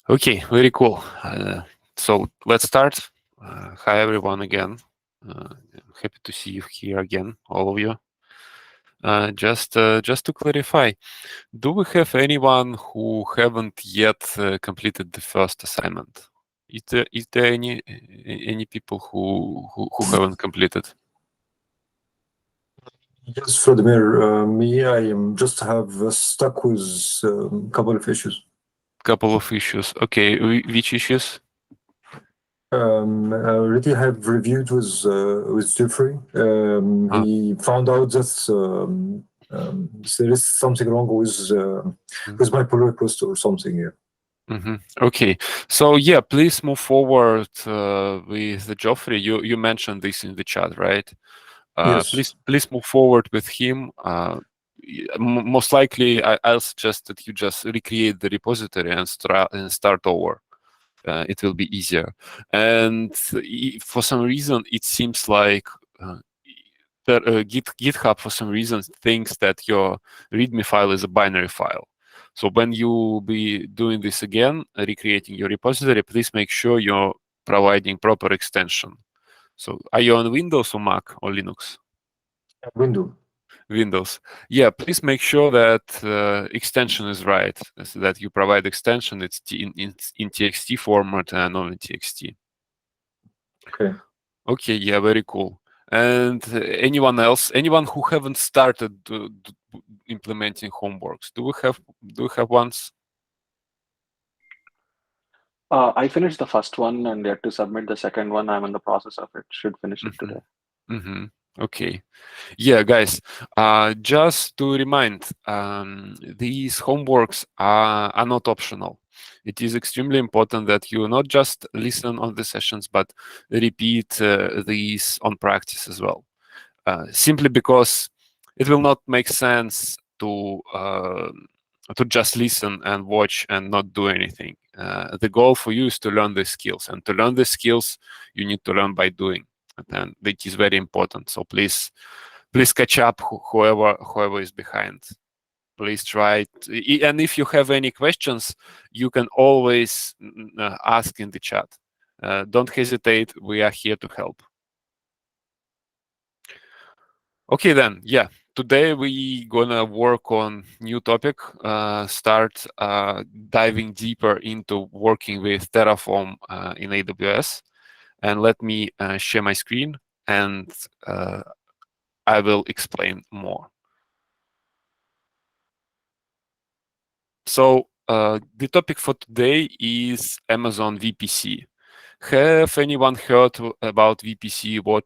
Okay, very cool. So let's start. Hi everyone again. Happy to see you here again, all of you. Just to clarify, do we have anyone who haven't yet completed the first assignment? Is there any people who haven't completed? Yes, Vladimir, me, I am just have stuck with a couple of issues. Couple of issues. Okay, which issues? I already have reviewed with Jeffrey. He found out that there is something wrong with my pull request or something. Yeah. Okay, so yeah, please move forward with Geoffrey. You mentioned this in the chat, right? Yes. Please move forward with him. Most likely, I'll suggest that you just recreate the repository and start over. It will be easier. And for some reason, it seems like GitHub, for some reason, thinks that your README file is a binary file. So when you be doing this again, recreating your repository, please make sure you're providing proper extension. So are you on Windows or Mac or Linux? Windows. Yeah, please make sure that extension is right, so that you provide extension. It's in TXT format and not in TXT. Okay. Okay, yeah, very cool. And anyone else? Anyone who haven't started implementing homeworks? Do we have ones? I finished the first one and yet to submit the second one. I'm in the process of it. Should finish it today. Okay. Yeah, guys, just to remind, these homeworks are not optional. It is extremely important that you not just listen on the sessions, but repeat these on practice as well. Simply because it will not make sense to just listen and watch and not do anything. The goal for you is to learn the skills, and to learn the skills, you need to learn by doing, and it is very important. So please catch up, whoever is behind. Please try it. And if you have any questions, you can always ask in the chat. Don't hesitate. We are here to help. Okay, then, yeah. Today we gonna work on new topic. Start diving deeper into working with Terraform in AWS. And let me share my screen, and I will explain more. So the topic for today is Amazon VPC. Have anyone heard about VPC? What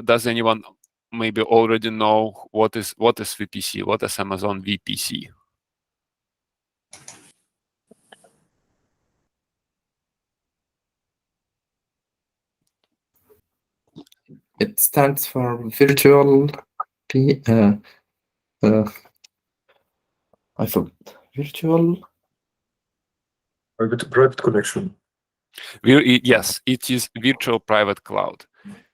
does anyone maybe already know what is VPC? What is Amazon VPC? It stands for virtual. I forgot. Virtual private connection. Yes, it is virtual private cloud.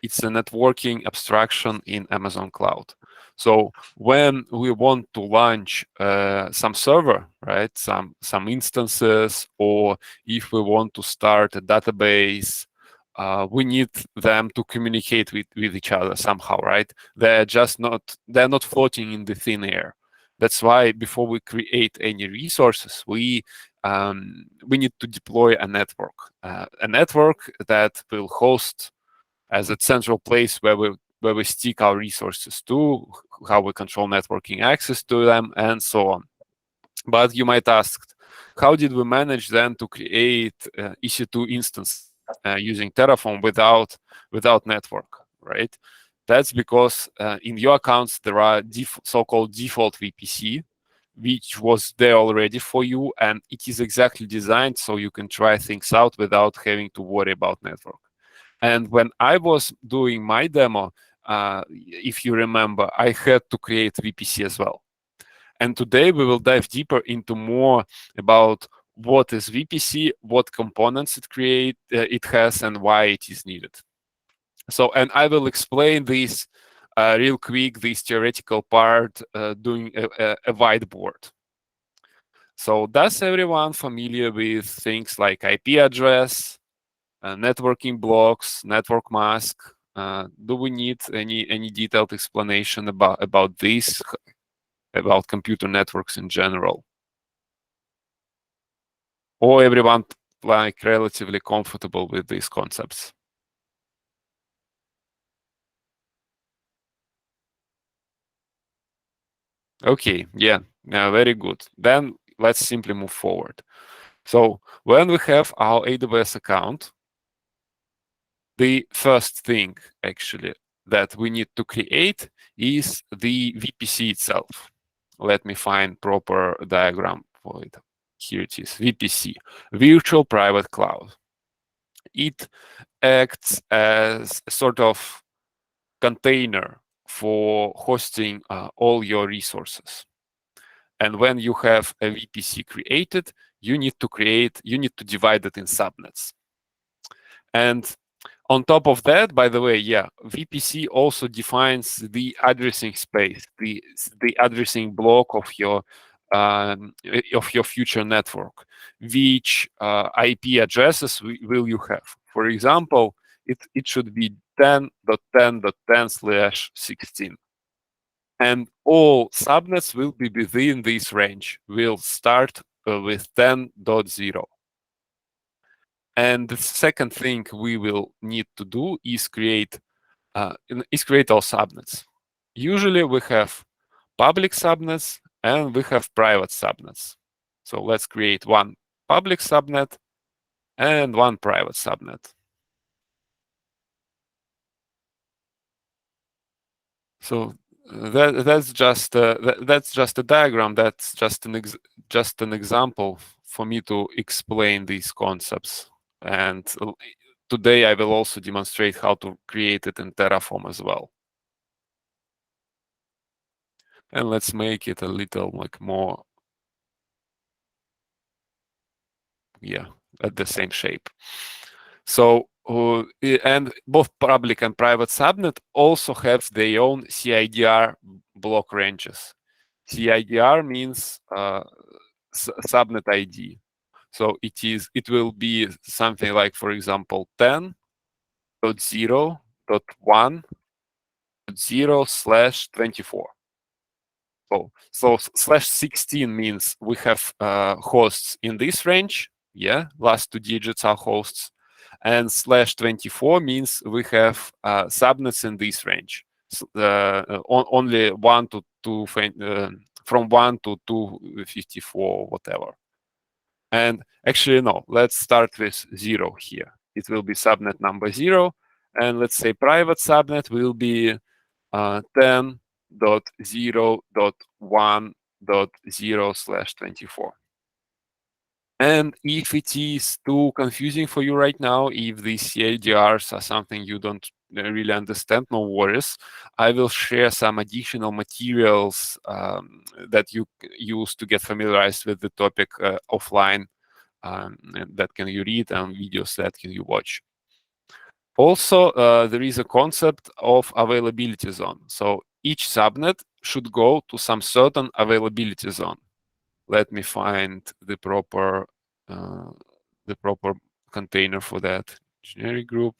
It's a networking abstraction in Amazon Cloud. So when we want to launch some server, right, some instances, or if we want to start a database, we need them to communicate with each other somehow, right? They're not floating in the thin air. That's why before we create any resources, we need to deploy a network that will host as a central place where we stick our resources to, how we control networking access to them, and so on. But you might ask, how did we manage then to create EC2 instance using Terraform without network, right? That's because in your accounts there are so-called default VPC, which was there already for you, and it is exactly designed so you can try things out without having to worry about network. And when I was doing my demo, if you remember, I had to create VPC as well. And today we will dive deeper into more about what is VPC, what components it has, and why it is needed. So, and I will explain this real quick, this theoretical part, doing a whiteboard. So does everyone familiar with things like IP address, networking blocks, network mask? Do we need any detailed explanation about this, about computer networks in general? Or everyone like relatively comfortable with these concepts? Okay, yeah, very good. Then let's simply move forward. So when we have our AWS account, the first thing actually that we need to create is the VPC itself. Let me find proper diagram for it. Here it is, VPC, Virtual Private Cloud. It acts as a sort of container for hosting all your resources. And when you have a VPC created, you need to divide it in subnets. And on top of that, by the way, yeah, VPC also defines the addressing space, the addressing block of your future network. Which IP addresses will you have? For example, it should be 10.10.10/16. And all subnets will be within this range. We'll start with 10.0. And the second thing we will need to do is create our subnets. Usually we have public subnets and we have private subnets. So let's create one public subnet and one private subnet. So that's just a diagram. That's just an example for me to explain these concepts. And today I will also demonstrate how to create it in Terraform as well. And let's make it a little more, yeah, at the same shape. So and both public and private subnet also have their own CIDR block ranges. CIDR means subnet ID. So it will be something like, for example, 10.0.1.0/24. So /16 means we have hosts in this range. Yeah, last two digits are hosts. And /24 means we have subnets in this range. So, only one to two, from 1 to 254, whatever. And actually, no, let's start with 0 here. It will be subnet number 0. And let's say private subnet will be 10.0.1.0/24. And if it is too confusing for you right now, if these CIDRs are something you don't really understand, no worries. I will share some additional materials that you use to get familiarized with the topic offline, that can you read, and videos that can you watch. Also, there is a concept of availability zone. So each subnet should go to some certain availability zone. Let me find the proper container for that. Generic group.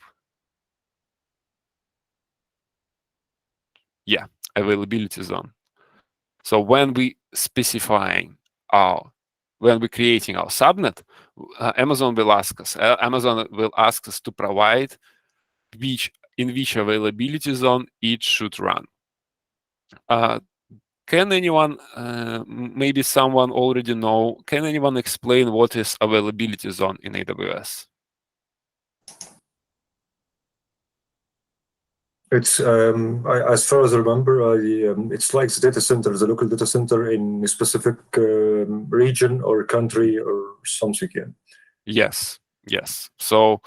Yeah, availability zone. So when we creating our subnet, Amazon will ask us. To provide in which availability zone it should run. Can anyone, maybe someone already know, can anyone explain what is availability zone in AWS? It's as far as I remember, it's like the data center, the local data center in a specific region or country or something. Yeah. Yes. So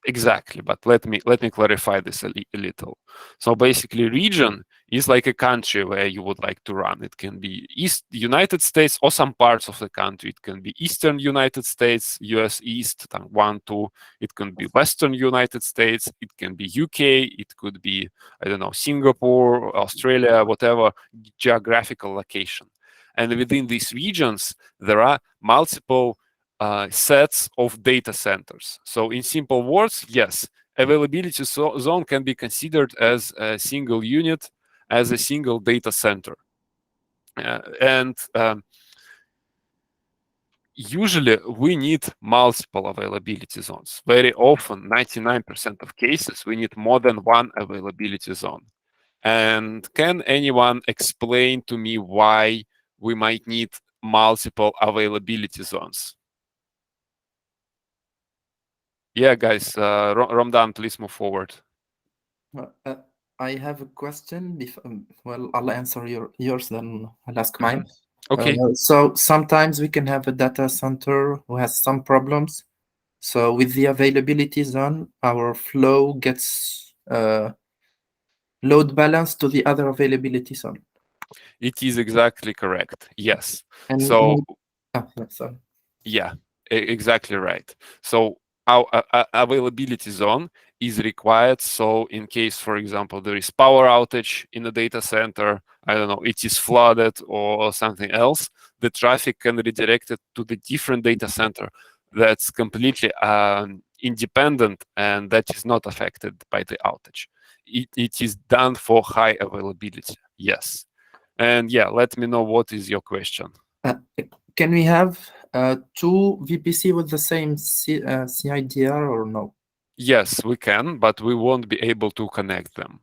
exactly, but let me clarify this a little. So basically, region is like a country where you would like to run. It can be United States or some parts of the country. It can be Eastern United States, US East, 1, 2. It can be Western United States. It can be UK. It could be, I don't know, Singapore, Australia, whatever geographical location. And within these regions, there are multiple sets of data centers. So in simple words, yes, availability zone can be considered as a single unit, as a single data center. Usually we need multiple availability zones. Very often, 99% of cases, we need more than one availability zone. And can anyone explain to me why we might need multiple availability zones? Yeah, guys, Ramdan, please move forward. I have a question. Well, I'll answer yours, then I'll ask mine. Okay. So sometimes we can have a data center who has some problems. So with the availability zone, our flow gets load balanced to the other availability zone. It is exactly correct. Yes. And so sorry. Yeah, exactly right. So our availability zone is required. So in case, for example, there is power outage in the data center, I don't know, it is flooded or something else, the traffic can redirect it to the different data center that's completely independent and that is not affected by the outage. It is done for high availability. Yes. And yeah, let me know what is your question. Can we have two VPC with the same CIDR or no? Yes, we can, but we won't be able to connect them.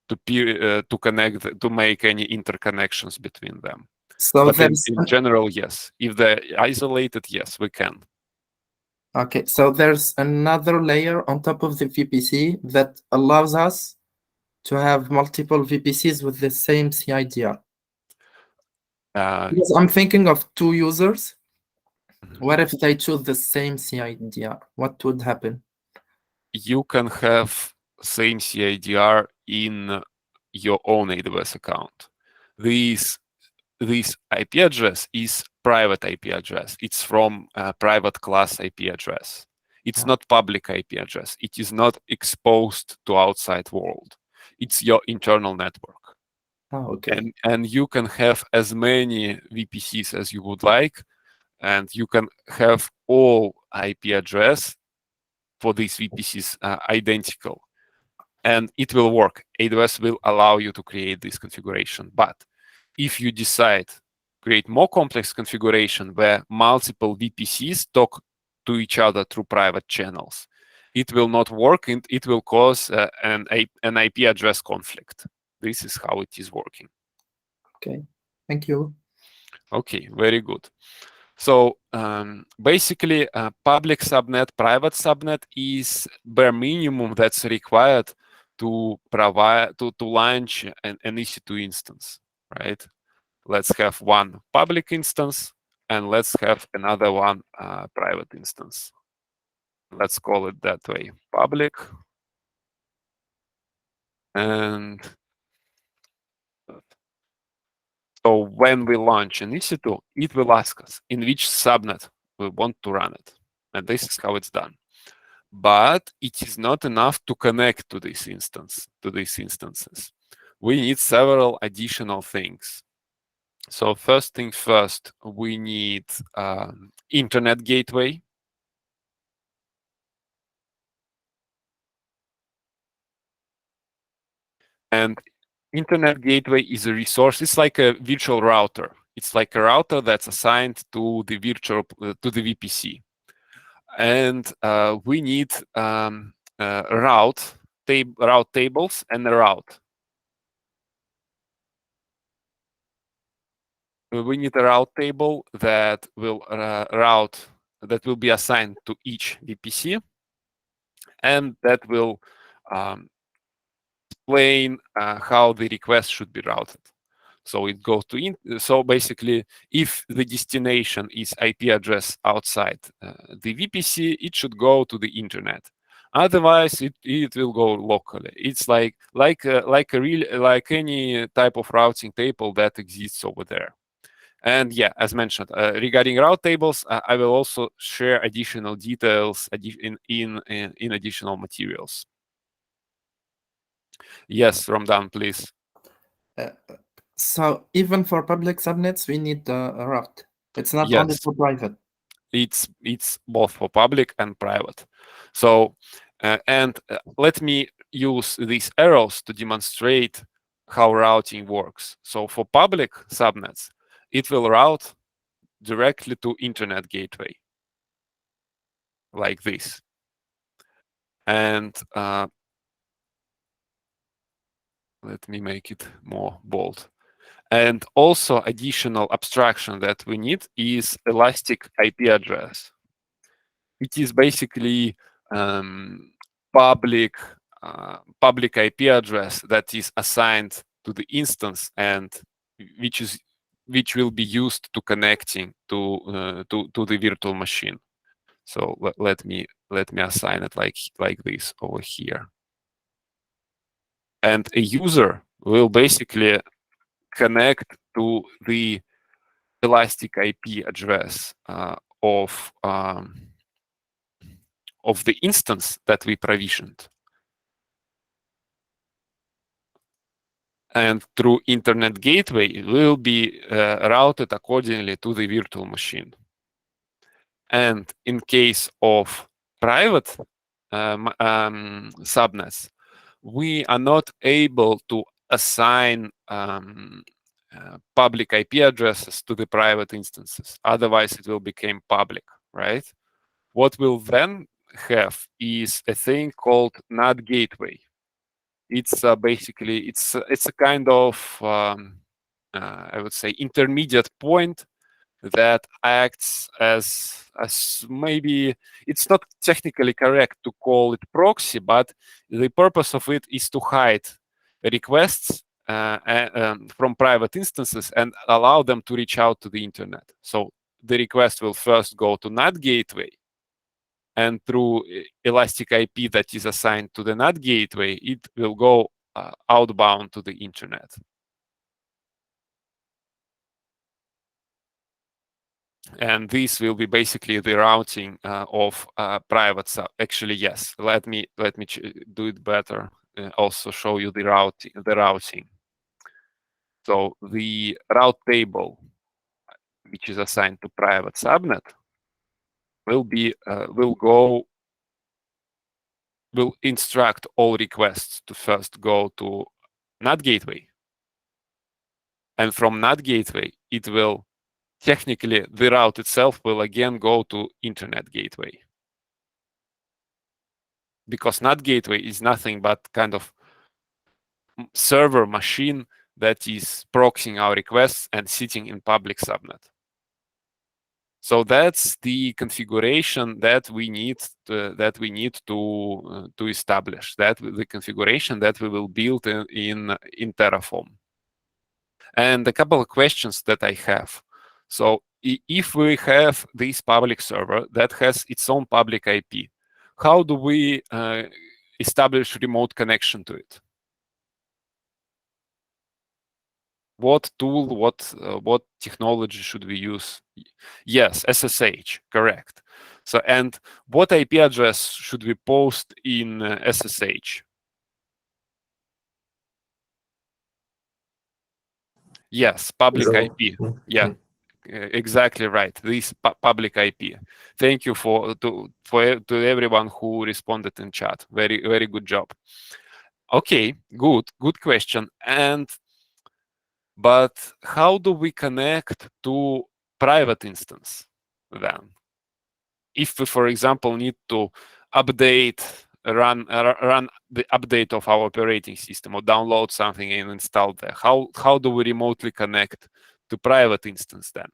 To make any interconnections between them. So but in general, yes. If they're isolated, yes, we can. Okay, so there's another layer on top of the VPC that allows us to have multiple VPCs with the same CIDR. Because I'm thinking of two users. What if they choose the same CIDR? What would happen? You can have same CIDR in your own AWS account. This IP address is private IP address. It's from a private class IP address. It's not public IP address. It is not exposed to outside world. It's your internal network. Oh, okay. And you can have as many VPCs as you would like, and you can have all IP address for these VPCs identical. And it will work. AWS will allow you to create this configuration. But if you decide create more complex configuration where multiple VPCs talk to each other through private channels, it will not work and it will cause an IP address conflict. This is how it is working. Okay, thank you. Okay, very good. So basically, public subnet, private subnet is bare minimum that's required to provide to launch an EC2 instance, right? Let's have one public instance and let's have another one private instance. Let's call it that way, public. And so when we launch an EC2, it will ask us in which subnet we want to run it. And this is how it's done. But it is not enough to connect to this instance, to these instances. We need several additional things. So first thing first, we need internet gateway. And internet gateway is a resource. It's like a virtual router. It's like a router that's assigned to the VPC. And we need route tables and a route. We need a route table that will be assigned to each VPC, and that will explain how the request should be routed. So it goes to so basically, if the destination is IP address outside the VPC, it should go to the internet. Otherwise, it will go locally. It's like any type of routing table that exists over there. And yeah, as mentioned, regarding route tables, I will also share additional details in additional materials. Yes, Ramdan, please. So even for public subnets, we need a route. It's not Yes. only for private. It's both for public and private. So let me use these arrows to demonstrate how routing works. So for public subnets, it will route directly to internet gateway, like this. And let me make it more bold. And also additional abstraction that we need is elastic IP address. It is basically public IP address that is assigned to the instance and which will be used to connecting to the virtual machine. So let me assign it like this over here. And a user will basically connect to the elastic IP address of the instance that we provisioned. And through internet gateway, it will be routed accordingly to the virtual machine. And in case of private subnets, we are not able to assign public IP addresses to the private instances. Otherwise, it will become public, right? What we'll then have is a thing called NAT gateway. It's basically it's a kind of I would say intermediate point that acts as maybe it's not technically correct to call it proxy, but the purpose of it is to hide requests from private instances and allow them to reach out to the internet. So the request will first go to NAT gateway, and through elastic IP that is assigned to the NAT gateway, it will go outbound to the internet. And this will be basically the routing of private sub. Actually, yes. Let me do it better. Also show you the routing. So the route table, which is assigned to private subnet, will instruct all requests to first go to NAT gateway, and from NAT gateway, it will technically the route itself will again go to internet gateway, because NAT gateway is nothing but kind of server machine that is proxying our requests and sitting in public subnet. So that's the configuration that we need to establish. That the configuration that we will build in Terraform. And a couple of questions that I have. So if we have this public server that has its own public IP, how do we establish remote connection to it? What tool, what technology should we use? Yes, SSH, correct. So, and what IP address should we post in SSH? Yes, public IP. Yeah, exactly right. This public IP. Thank you to everyone who responded in chat. Very good job. Okay, good question. But how do we connect to private instance then? If we, for example, need to run the update of our operating system or download something and install there, how do we remotely connect to private instance then?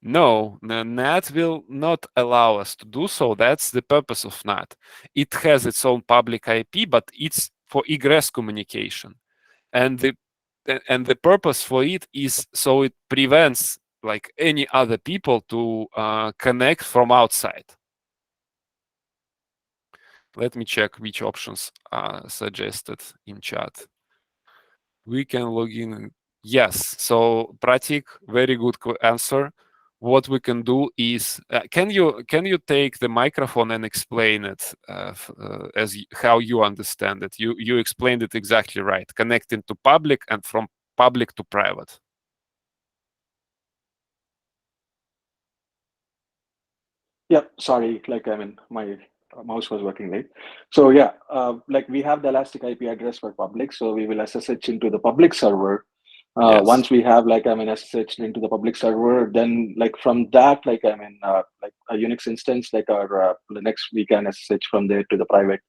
No, NAT will not allow us to do so. That's the purpose of NAT. It has its own public IP, but it's for egress communication. And the purpose for it is so it prevents like any other people to connect from outside. Let me check which options are suggested in chat. We can log in. Yes, so Pratik, very good answer. what we can do is, can you take the microphone and explain it as how you understand it? You explained it exactly right, connecting to public and from public to private. Yeah, sorry, like, I mean, my mouse was working late. So yeah, like we have the elastic IP address for public, so we will SSH into the public server. Yes. Once we have, like, I mean, SSH into the public server, then like from that, like, I mean, like a Unix instance, like our Linux, we can SSH from there to the private.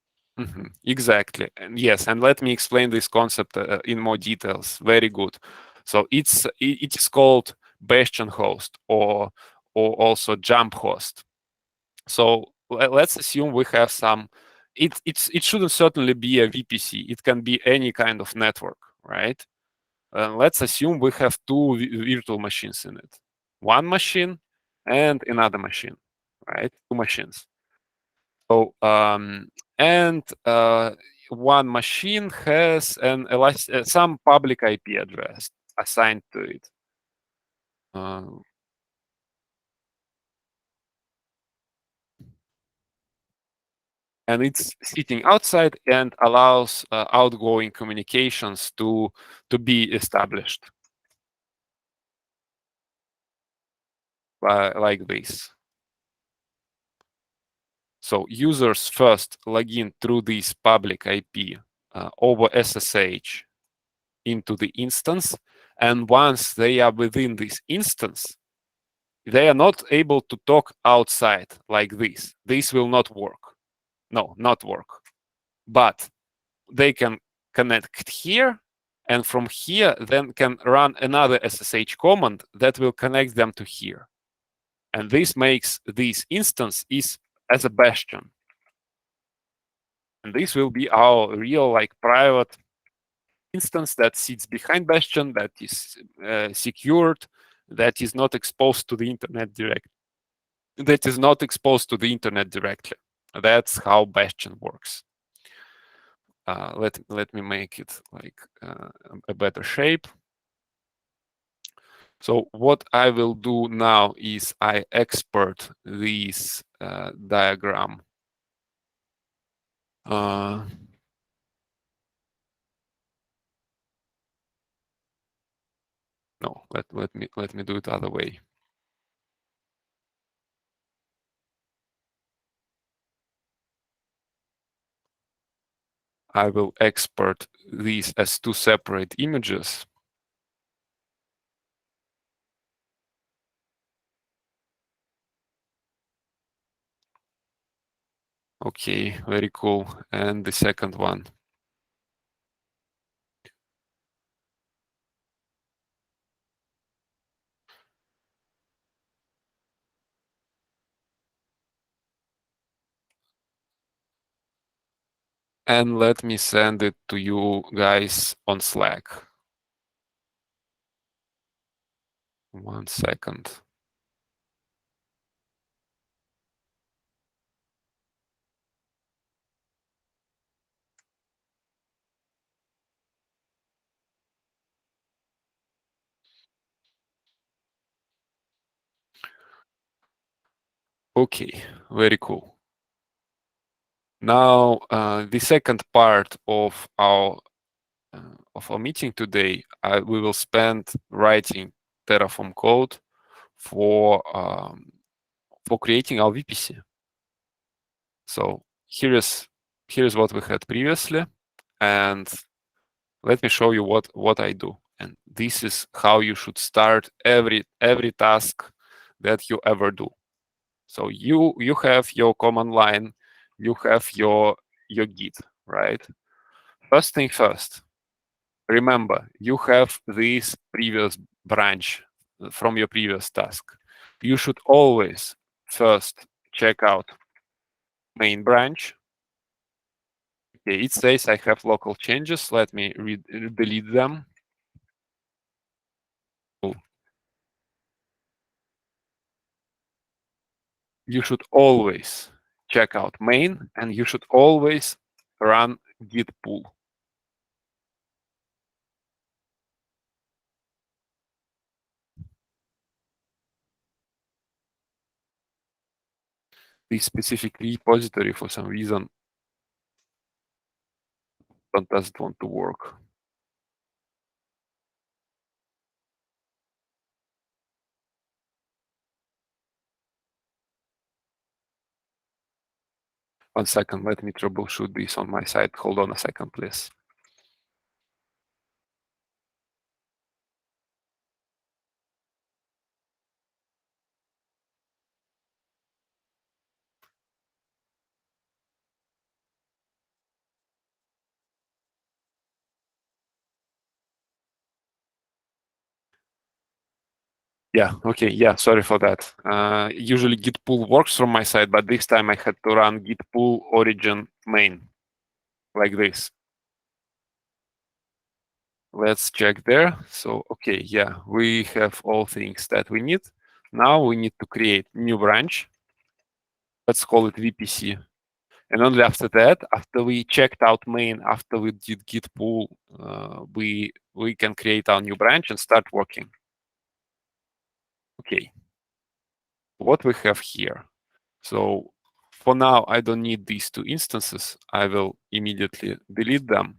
Exactly. And yes, and let me explain this concept in more details. Very good. So it is called Bastion host or also jump host. So let's assume we have some. It shouldn't certainly be a VPC. It can be any kind of network, right? Let's assume we have two virtual machines in it. One machine and another machine, right? Two machines. So one machine has some public IP address assigned to it. And it's sitting outside and allows outgoing communications to be established like this. So users first log in through this public IP over SSH into the instance, and once they are within this instance, they are not able to talk outside like this. This will not work. No, not work. But they can connect here, and from here then can run another SSH command that will connect them to here. And this makes this instance is as a bastion. And this will be our real, like, private instance that sits behind Bastion, that is secured, that is not exposed to the internet directly. That's how Bastion works. Let me make it like a better shape. So what I will do now is I export this diagram. No, let me do it the other way. I will export these as two separate images. Okay, very cool. And the second one. And let me send it to you guys on Slack. 1 second. Okay, very cool. Now, the second part of our meeting today, we will spend writing Terraform code for creating our VPC. So here's what we had previously, and let me show you what I do. And this is how you should start every task that you ever do. So you have your command line, you have your Git, right? First thing first, remember you have this previous branch from your previous task. You should always first check out main branch. Okay, it says I have local changes. Let me delete them. You should always check out main, and you should always run git pull. this specific repository for some reason doesn't want to work. One second, let me troubleshoot this on my side. Hold on a second, please. Yeah, okay, yeah, sorry for that. Usually git pull works from my side, but this time I had to run git pull origin main, like this. Let's check there. So, okay, yeah, we have all things that we need. Now we need to create new branch. Let's call it VPC. And only after that, after we checked out main, after we did git pull, we can create our new branch and start working. Okay, what we have here. So for now, I don't need these two instances. I will immediately delete them.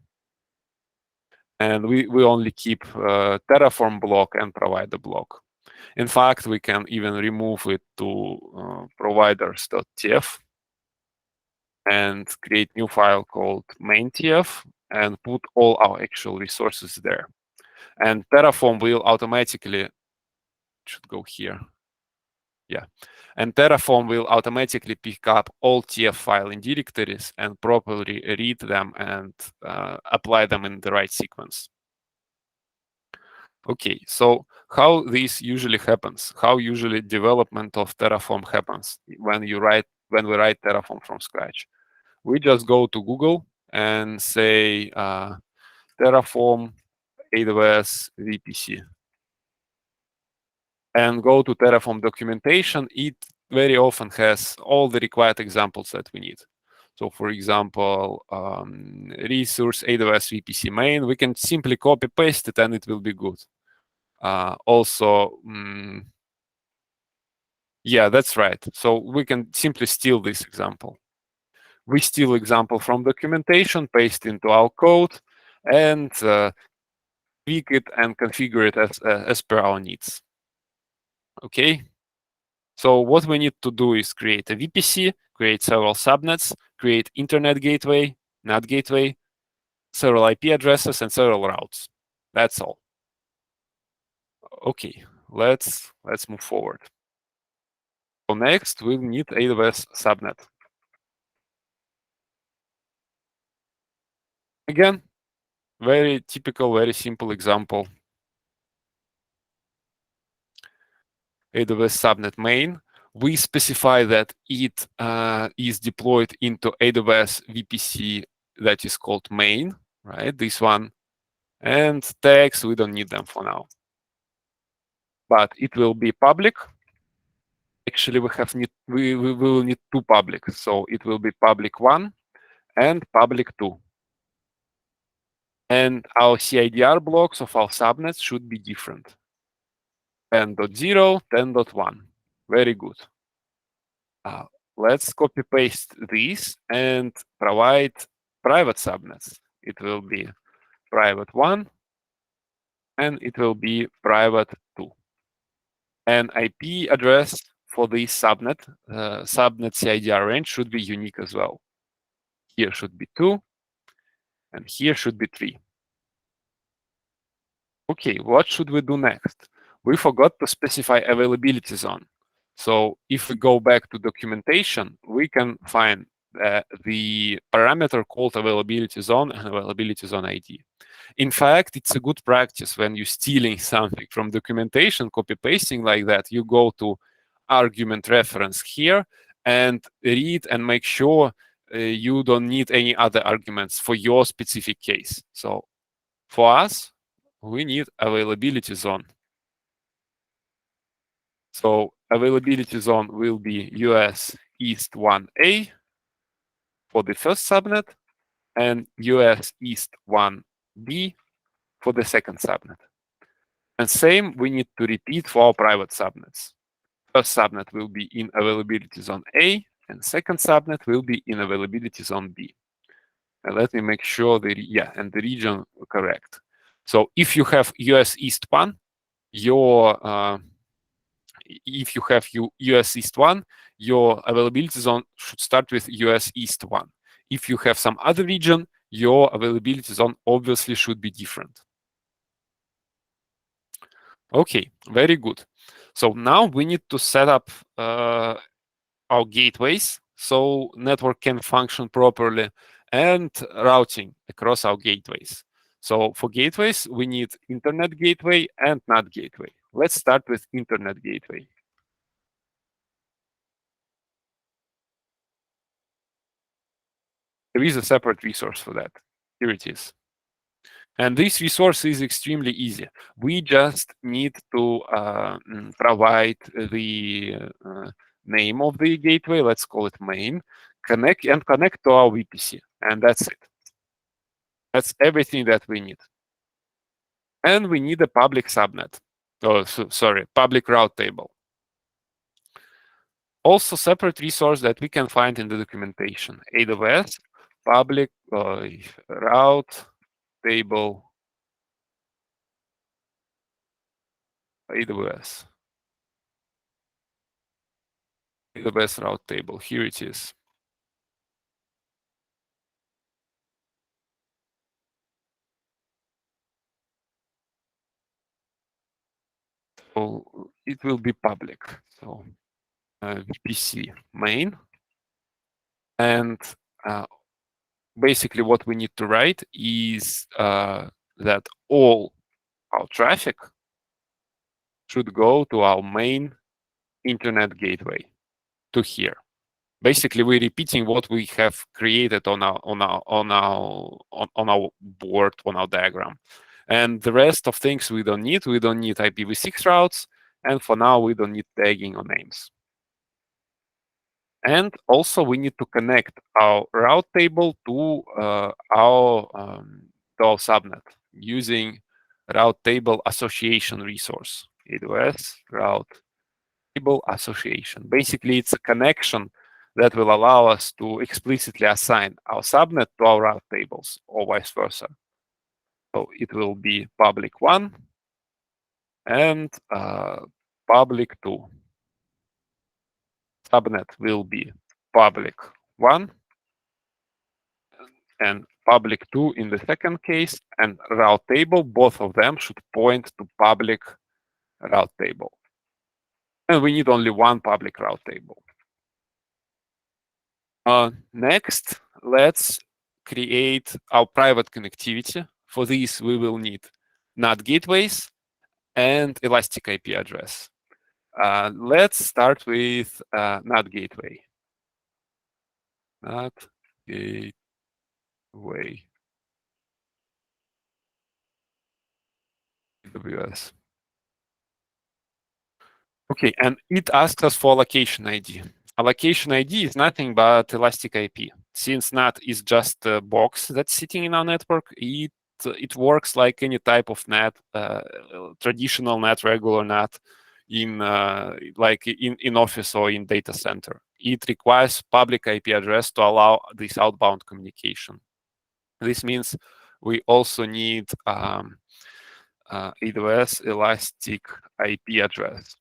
And we only keep Terraform block and provider block. In fact, we can even remove it to providers.tf and create new file called main.tf and put all our actual resources there. And Terraform will automatically, should go here. Yeah. And Terraform will automatically pick up all TF file in directories and properly read them and apply them in the right sequence. Okay, so how this usually happens? How usually development of Terraform happens when we write Terraform from scratch? We just go to Google and say Terraform AWS VPC. And go to Terraform documentation. It very often has all the required examples that we need. So for example, resource AWS VPC main, we can simply copy paste it and it will be good. Yeah, that's right. So we can simply steal this example. We steal example from documentation, paste into our code, and tweak it and configure it as per our needs. Okay. So what we need to do is create a VPC, create several subnets, create internet gateway, NAT gateway, several IP addresses, and several routes. That's all. Okay, let's move forward. So next, we'll need AWS subnet. Again, very typical, very simple example. AWS subnet main. We specify that it is deployed into AWS VPC that is called main, right? This one. And tags, we don't need them for now. But it will be public. Actually, we will need two public. So it will be public 1 and public 2. And our CIDR blocks of our subnets should be different. 10.0, 10.1. Very good. Let's copy paste this and provide private subnets. It will be private 1 and it will be private 2. An IP address for this subnet, subnet CIDR range should be unique as well. Here should be 2 and here should be 3. Okay, what should we do next? We forgot to specify availability zone. So if we go back to documentation, we can find the parameter called availability zone and availability zone ID. In fact, it's a good practice when you're stealing something from documentation, copy pasting like that, you go to argument reference here and read and make sure you don't need any other arguments for your specific case. So for us, we need availability zone. So availability zone will be US East 1A for the first subnet and US East 1B for the second subnet. And same we need to repeat for our private subnets. First subnet will be in availability zone A and second subnet will be in availability zone B. And let me make sure and the region correct. So if you have US East 1, if you have US East 1, your availability zone should start with US East 1. If you have some other region, your availability zone obviously should be different. Okay, very good. So now we need to set up our gateways so network can function properly, and routing across our gateways. So for gateways, we need internet gateway and NAT gateway. Let's start with internet gateway. There is a separate resource for that. Here it is. And this resource is extremely easy. We just need to provide the name of the gateway. Let's call it main. Connect to our VPC. And that's it. That's everything that we need. And we need a public subnet. Public route table. Also separate resource that we can find in the documentation. AWS public route table. AWS route table. Here it is. So it will be public. So VPC main. And basically what we need to write is that all our traffic should go to our main internet gateway, to here. Basically, we're repeating what we have created on our board, on our diagram. And the rest of things we don't need. We don't need IPv6 routes, and for now we don't need tagging or names. And also we need to connect our route table to our subnet using route table association resource. AWS route table association. Basically, it's a connection that will allow us to explicitly assign our subnet to our route tables, or vice versa. So it will be public 1 and public 2. Subnet will be public 1 and public 2 in the second case, and route table, both of them should point to public route table. And we need only one public route table. Next, let's create our private connectivity. For this, we will need NAT gateways and elastic IP address. Let's start with NAT gateway. NAT gateway. AWS. Okay, and it asks us for allocation ID. Allocation ID is nothing but elastic IP. Since NAT is just a box that's sitting in our network, it works like any type of NAT, traditional NAT, regular NAT, in office or in data center. It requires public IP address to allow this outbound communication. This means we also need AWS elastic IP address.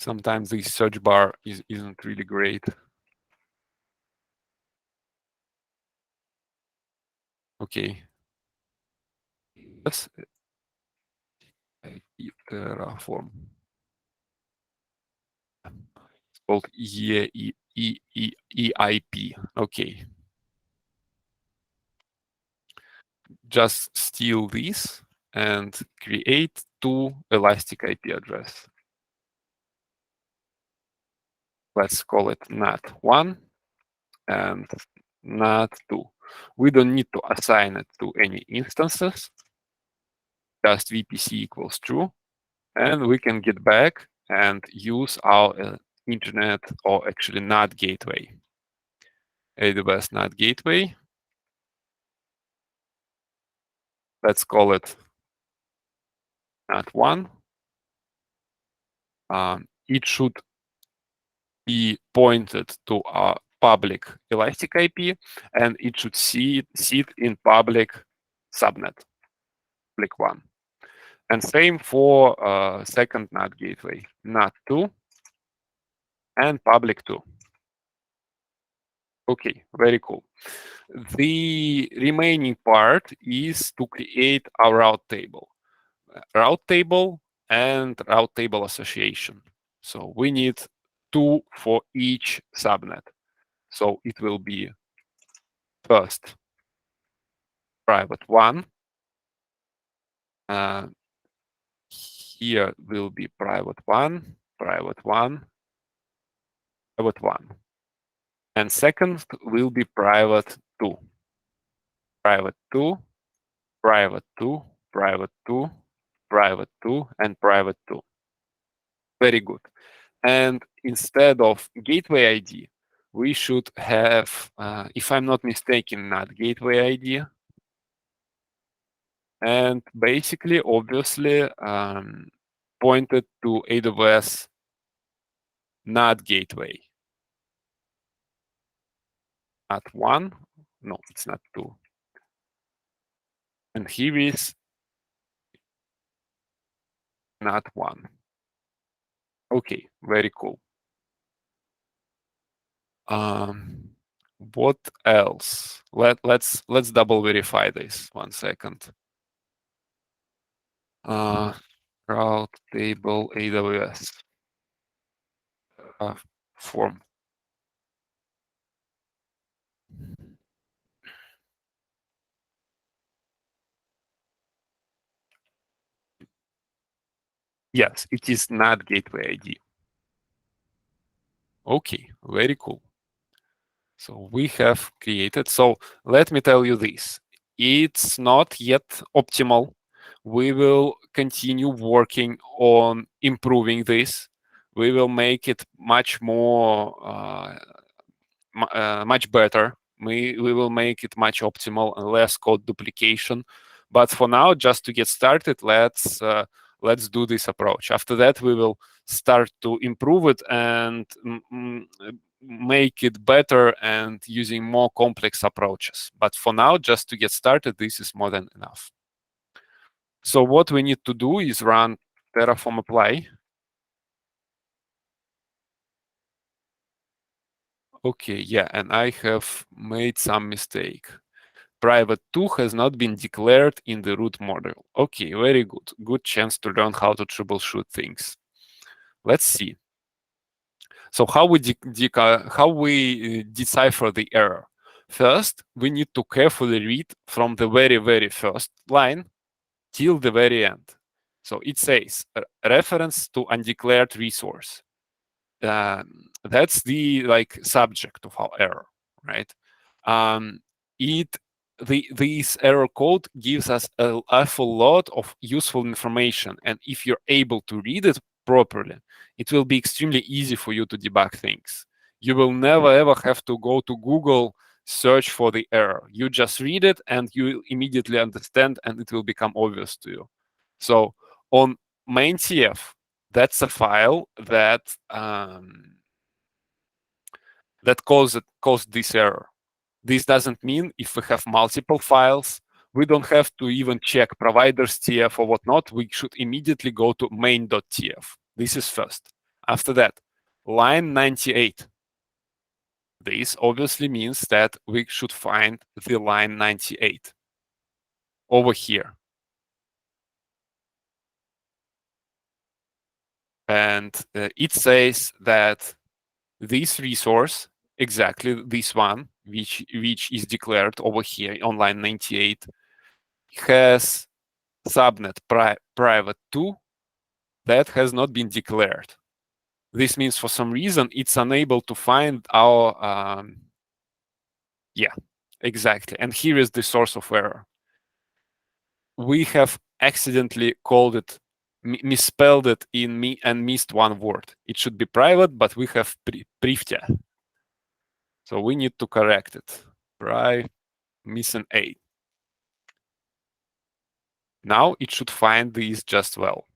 Sometimes the search bar isn't really great. Okay. Yes. Terraform. It's called EIP. Okay. Just steal this and create two elastic IP address. Let's call it NAT1 and NAT2. We don't need to assign it to any instances. Just VPC equals true. And we can get back and use our internet, or actually NAT gateway. AWS NAT gateway. Let's call it NAT1. It should be pointed to a public Elastic IP, and it should sit in public subnet, public one. And same for second NAT gateway, NAT2 and public 2. Okay, very cool. The remaining part is to create a route table. Route table and route table association. So we need 2 for each subnet. So it will be first private 1. Here will be private 1, private 1, private 1. And second will be private 2. Private 2, private 2, private 2, private 2, and private 2. Very good. And instead of gateway ID, we should have, if I'm not mistaken, NAT gateway ID. And basically, obviously, pointed to AWS NAT gateway. NAT1, no, it's not 2. And here is NAT1. Okay, very cool. What else? Let's double verify this. 1 second. Route table AWS form. Yes, it is NAT gateway ID. Okay, very cool. So we have created. So let me tell you this. It's not yet optimal. We will continue working on improving this. We will make it much more, much better. We will make it much optimal and less code duplication. But for now, just to get started, let's do this approach. After that, we will start to improve it and make it better and using more complex approaches. But for now, just to get started, this is more than enough. So what we need to do is run Terraform apply. Okay, yeah, and I have made some mistake. Private 2 has not been declared in the root module. Okay, very good. Good chance to learn how to troubleshoot things. Let's see. So how we decipher the error? First, we need to carefully read from the very, very first line till the very end. So it says reference to undeclared resource. That's the subject of our error, right? This error code gives us an awful lot of useful information, and if you're able to read it properly, it will be extremely easy for you to debug things. You will never ever have to go to Google, search for the error. You just read it and you immediately understand, and it will become obvious to you. So on main.tf, that's a file that caused this error. This doesn't mean if we have multiple files, we don't have to even check providers TF or whatnot. We should immediately go to main.tf. This is first. After that, line 98. This obviously means that we should find the line 98 over here. And it says that this resource, exactly this one, which is declared over here on line 98, has subnet private 2 that has not been declared. This means for some reason it's unable to find our, yeah, exactly. And here is the source of error. We have accidentally called it misspelled it in me and missed one word. It should be private, but we have privtya. So we need to correct it. Missing A. Now it should find these just well.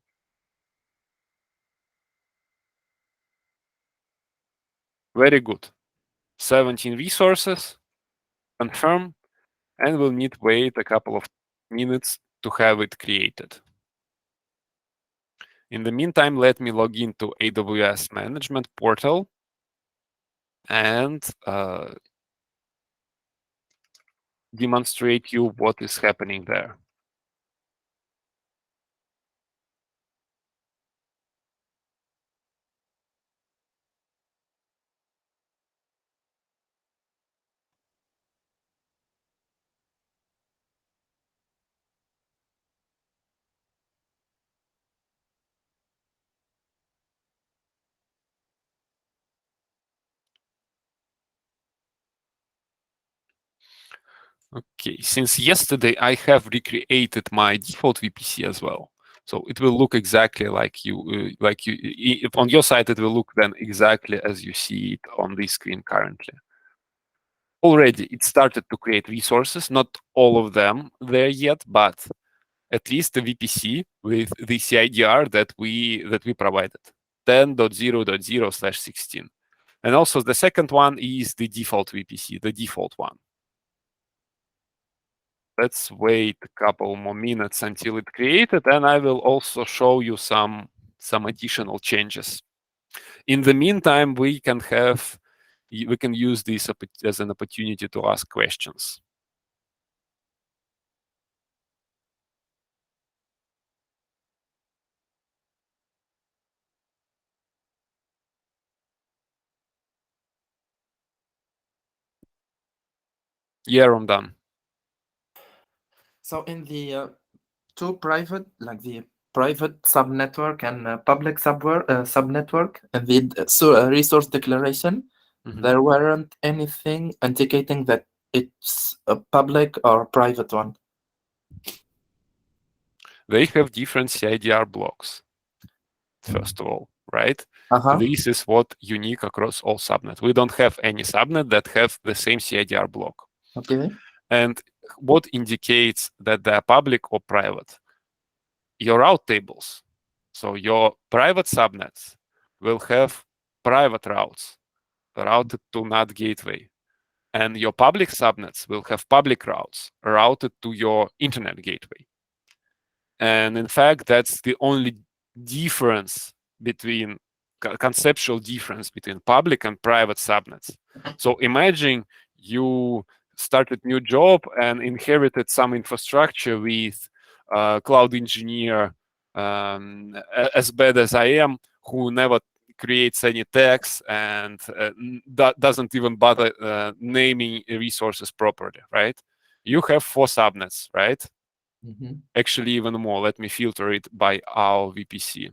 Very good. 17 resources, confirm, and we'll need to wait a couple of minutes to have it created. In the meantime, let me log into AWS Management Portal and demonstrate you what is happening there. Okay, since yesterday I have recreated my default VPC as well. So it will look exactly like you, on your side, it will look then exactly as you see it on this screen currently. Already it started to create resources, not all of them there yet, but at least the VPC with the CIDR that we provided, 10.0.0/16. And also the second one is the default VPC, the default one. Let's wait a couple more minutes until it created, and I will also show you some additional changes. In the meantime, we can use this as an opportunity to ask questions. Yeah, I'm done. So in the two private, like the private subnetwork and public subnetwork, and the resource declaration, there weren't anything indicating that it's a public or private one. They have different CIDR blocks, first of all, right? This is what unique across all subnets. We don't have any subnet that have the same CIDR block. Okay. And what indicates that they are public or private? Your route tables. So your private subnets will have private routes routed to NAT gateway. And your public subnets will have public routes routed to your internet gateway. And in fact, that's the only difference between conceptual difference between public and private subnets. So imagine you started new job and inherited some infrastructure with a cloud engineer as bad as I am, who never creates any tags and doesn't even bother naming resources properly, right? You have 4 subnets, right? Actually, even more. Let me filter it by our VPC.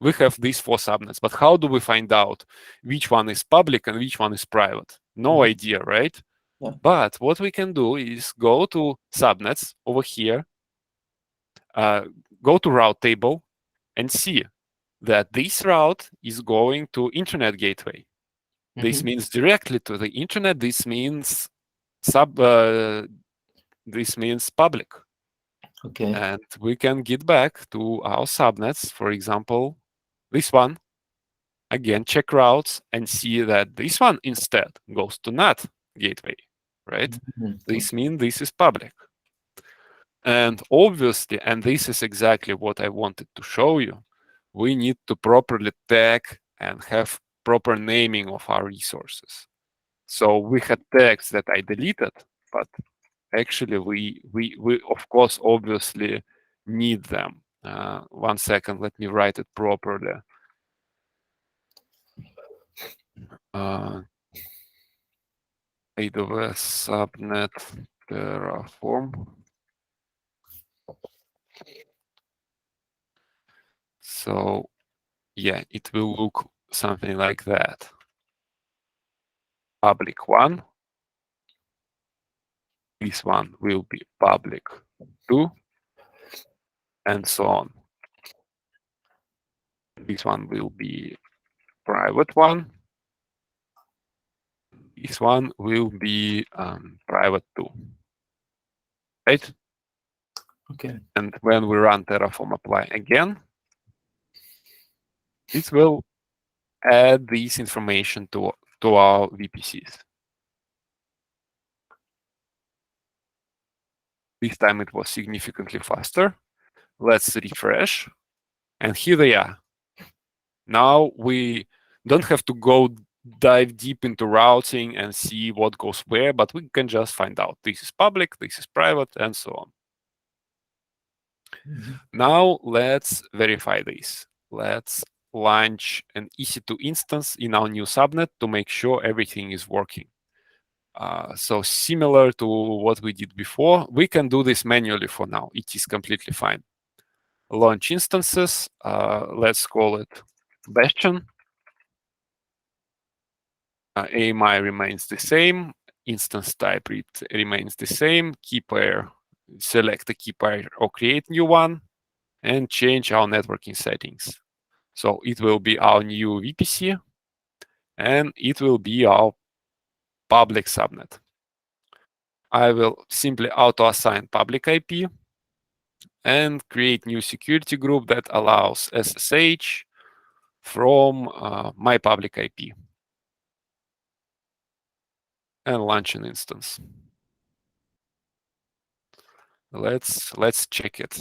We have these 4 subnets, but how do we find out which one is public and which one is private? No idea, right? Yeah. But what we can do is go to subnets over here, go to route table, and see that this route is going to internet gateway. This means directly to the internet. This means this means public. Okay. And we can get back to our subnets, for example, this one. Again, check routes and see that this one instead goes to NAT gateway, right? This means this is public. And obviously, and this is exactly what I wanted to show you, we need to properly tag and have proper naming of our resources. So we had tags that I deleted, but actually we of course obviously need them. 1 second, let me write it properly. AWS subnet Terraform. So yeah, it will look something like that. Public 1. This one will be public 2, and so on. This one will be private one. This one will be private too, right? Okay. And when we run Terraform apply again, it will add this information to our VPCs. This time it was significantly faster. Let's refresh. And here they are. Now we don't have to go dive deep into routing and see what goes where, but we can just find out this is public, this is private, and so on. Now let's verify this. Let's launch an EC2 instance in our new subnet to make sure everything is working. So similar to what we did before, we can do this manually for now. It is completely fine. Launch instances. Let's call it Bastion. AMI remains the same. Instance type remains the same. Key pair, select a key pair or create new one, and change our networking settings. So it will be our new VPC, and it will be our public subnet. I will simply auto-assign public IP and create new security group that allows SSH from my public IP and launch an instance. Let's check it.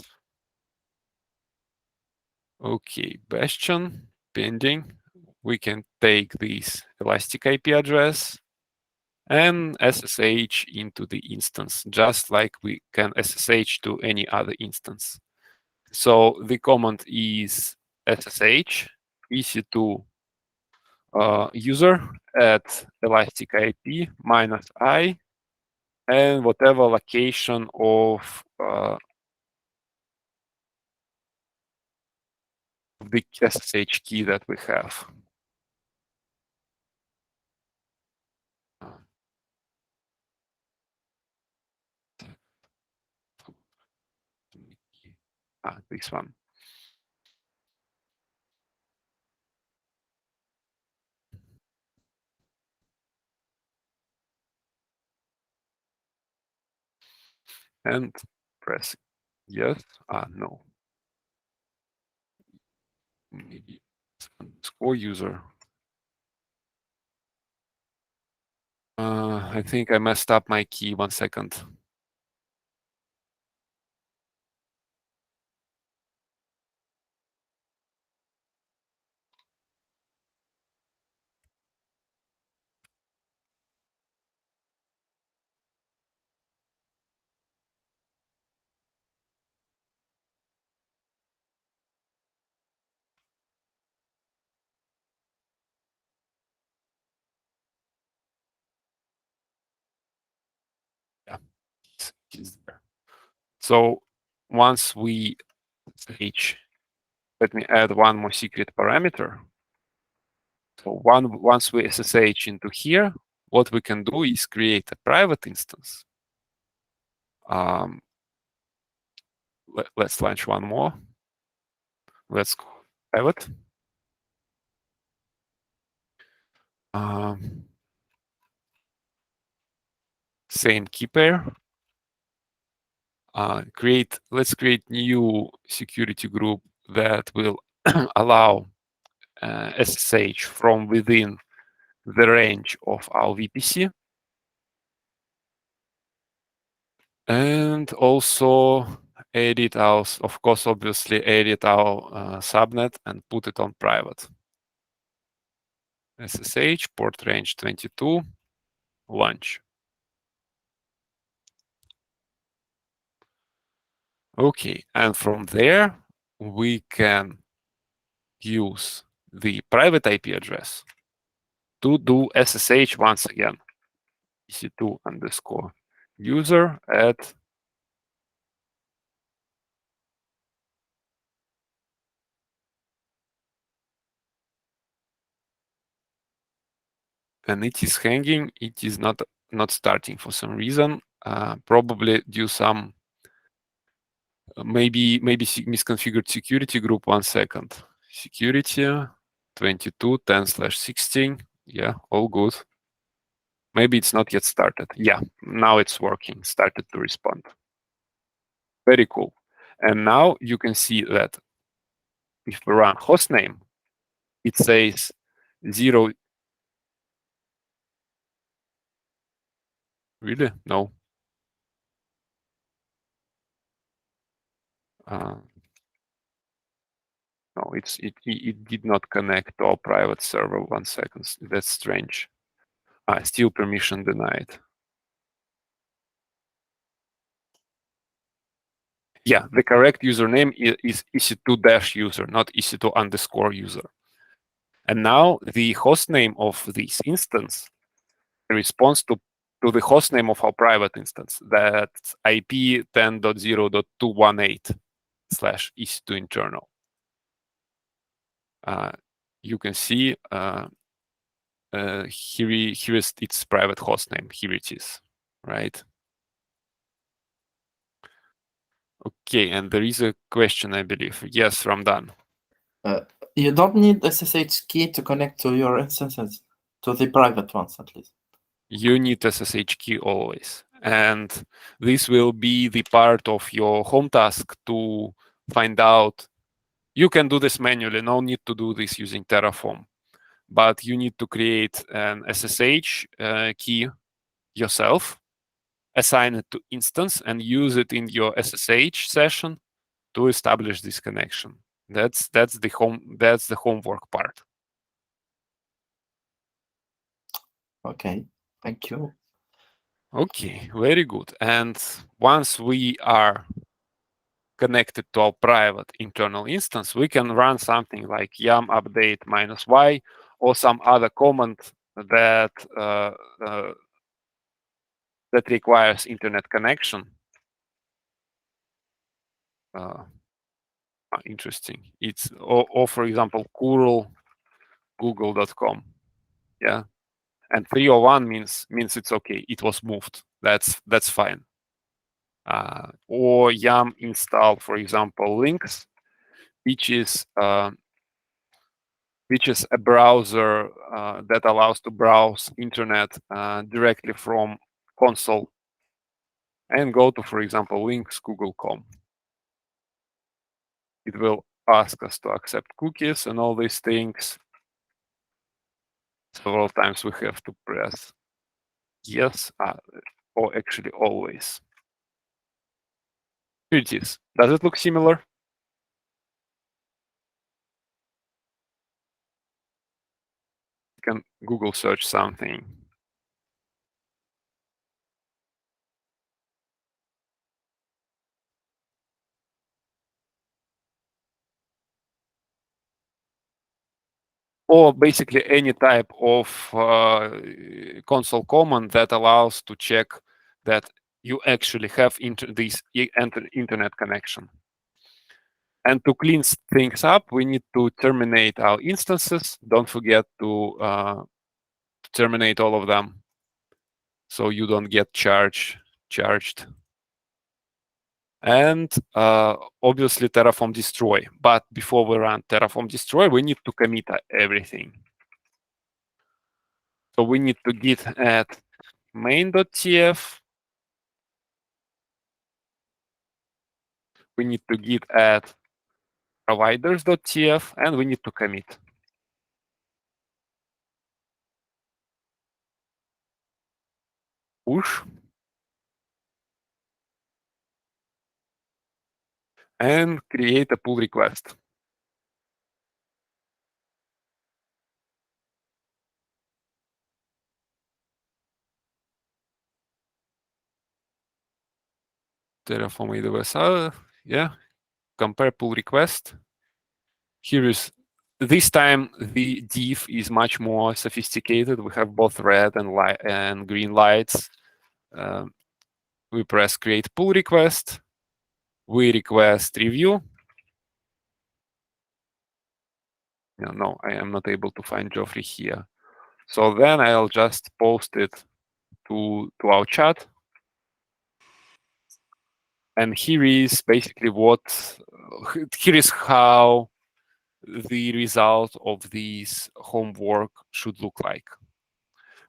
Okay, Bastion pending. We can take this elastic IP address and SSH into the instance, just like we can SSH to any other instance. So the command is SSH EC2 user at elastic IP -i and whatever location of the SSH key that we have. This one. And press yes. No. Maybe underscore user. I think I messed up my key. 1 second. Yeah, it's there. So once we SSH, let me add one more secret parameter. So once we SSH into here, what we can do is create a private instance. Let's launch one more. Let's go private. Same key pair. Let's create new security group that will allow SSH from within the range of our VPC. And also edit our, of course, obviously edit our subnet and put it on private. SSH port range 22, launch. Okay, and from there, we can use the private IP address to do SSH once again. EC2 underscore user at and it is hanging. It is not starting for some reason. Probably due some maybe misconfigured security group. 1 second. Security 22.10/16. Yeah, all good. Maybe it's not yet started. Yeah, now it's working. Started to respond. Very cool. And now you can see that if we run hostname, it says 0. Really? No. No, it did not connect to our private server. 1 second. That's strange. Still permission denied. Yeah, the correct username is ec2-user, not ec2_user. And now the hostname of this instance responds to the hostname of our private instance. That's IP 10.0.218/ec2internal. You can see here is its private hostname. Here it is, right? Okay, and there is a question, I believe. Yes, Ramdan. You don't need SSH key to connect to your instances, to the private ones at least. You need SSH key always. And this will be the part of your home task to find out. You can do this manually, no need to do this using Terraform. But you need to create an SSH key yourself, assign it to instance, and use it in your SSH session to establish this connection. That's the homework part. Okay, thank you. Okay, very good. And once we are connected to our private internal instance, we can run something like yum update -y or some other command that that requires internet connection. Interesting. It's or for example, curl google.com. Yeah, and 301 means it's okay. It was moved. That's fine. Or yum install, for example, links, which is a browser that allows to browse internet directly from console and go to, for example, links google.com. It will ask us to accept cookies and all these things. Several times we have to press yes, or actually always. Here it is. Does it look similar? You can Google search something. Or basically any type of console command that allows to check that you actually have this internet connection. And to clean things up, we need to terminate our instances. Don't forget to terminate all of them so you don't get charged. And obviously Terraform destroy. But before we run Terraform destroy, we need to commit everything. So we need to git add main.tf. We need to git add providers.tf, and we need to commit. Push. And create a pull request. Terraform AWS, yeah. Compare pull request. Here is, this time the div is much more sophisticated. We have both red and green lights. We press create pull request. We request review. No, I am not able to find Geoffrey here. So then I'll just post it to our chat. And here is basically here is how the result of this homework should look like.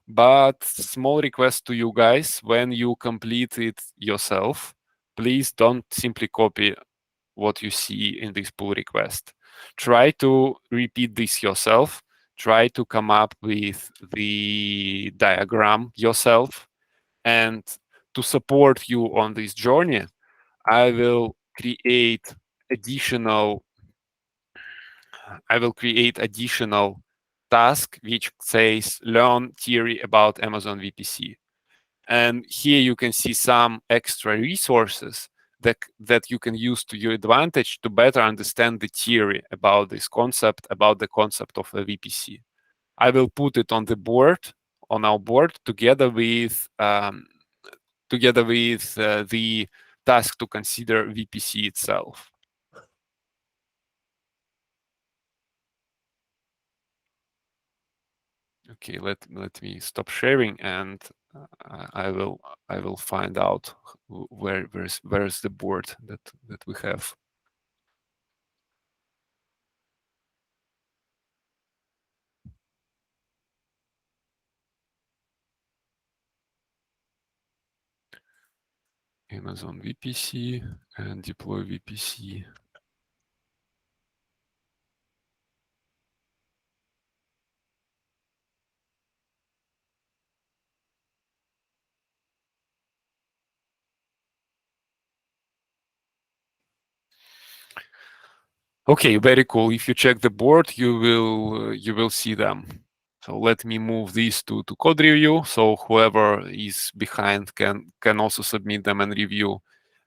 But small request to you guys, when you complete it yourself, please don't simply copy what you see in this pull request. Try to repeat this yourself. Try to come up with the diagram yourself. And to support you on this journey, I will create additional task which says learn theory about Amazon VPC. And here you can see some extra resources that you can use to your advantage to better understand the theory about this concept, about the concept of a VPC. I will put it on the board, on our board, together with the task to consider VPC itself. Okay, let me stop sharing, and I will find out where's the board that we have. Amazon VPC and deploy VPC. Okay, very cool. If you check the board, you will see them. So let me move these to code review. So whoever is behind can also submit them and review.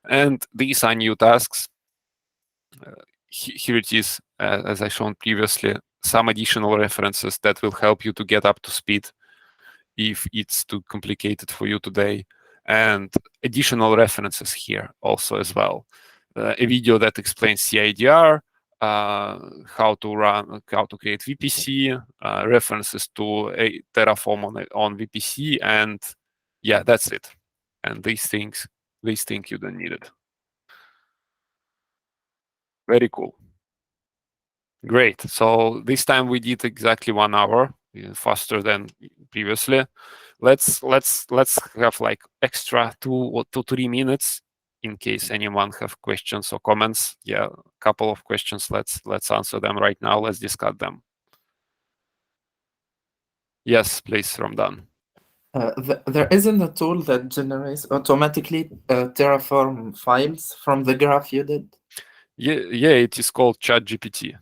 And these are new tasks. Here it is, as I shown previously, some additional references that will help you to get up to speed if it's too complicated for you today. And additional references here also as well. A video that explains CIDR, how to create VPC, references to a Terraform on VPC, and yeah, that's it. And these things you don't need it. Very cool. Great. So this time we did exactly 1 hour, faster than previously. Let's have like extra 2 to 3 minutes in case anyone have questions or comments. Yeah, a couple of questions. Let's answer them right now. Let's discuss them. Yes, please, Ramdan. There isn't a tool that generates automatically Terraform files from the graph you did? Yeah, it is called ChatGPT.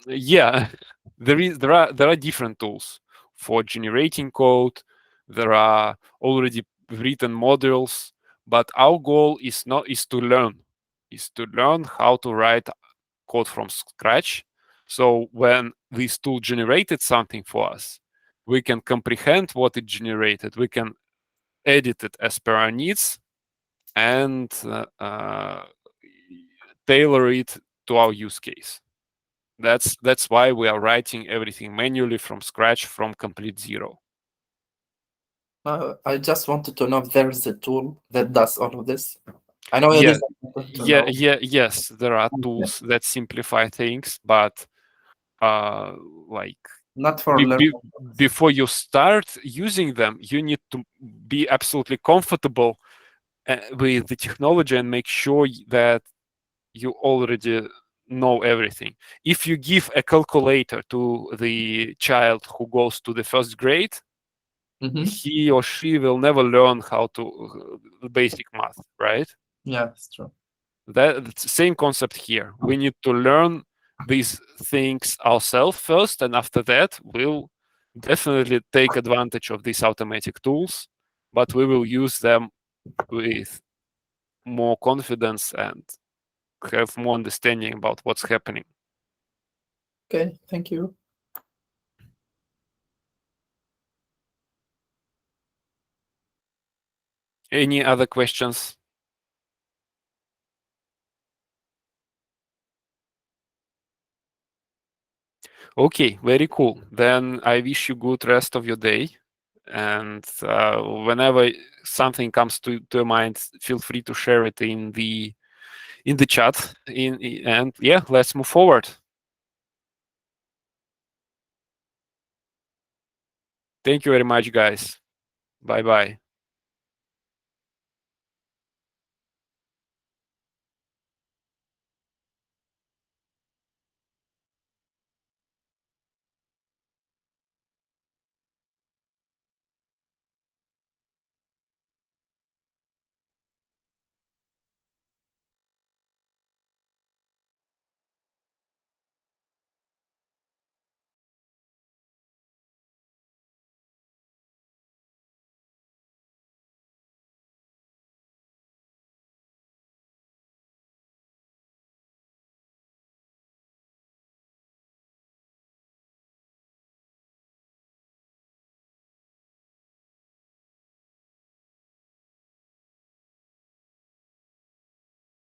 Yeah, there are different tools for generating code. There are already written modules, but our goal is to learn how to write code from scratch. So when this tool generated something for us, we can comprehend what it generated. We can edit it as per our needs and tailor it to our use case. That's why we are writing everything manually from scratch, from complete zero. I just wanted to know if there is a tool that does all of this. I know it is important to know. Yes, there are tools that simplify things, but like not for learning. Before you start using them, you need to be absolutely comfortable with the technology and make sure that you already know everything. If you give a calculator to the child who goes to the first grade, he or she will never learn how to basic math, right? Yeah, that's true. That's the same concept here. We need to learn these things ourselves first, and after that, we'll definitely take advantage of these automatic tools, but we will use them with more confidence and have more understanding about what's happening. Okay, thank you. Any other questions? Okay, very cool. Then I wish you good rest of your day. And whenever something comes to your mind, feel free to share it in the in the chat. And yeah, let's move forward. Thank you very much, guys. Bye-bye.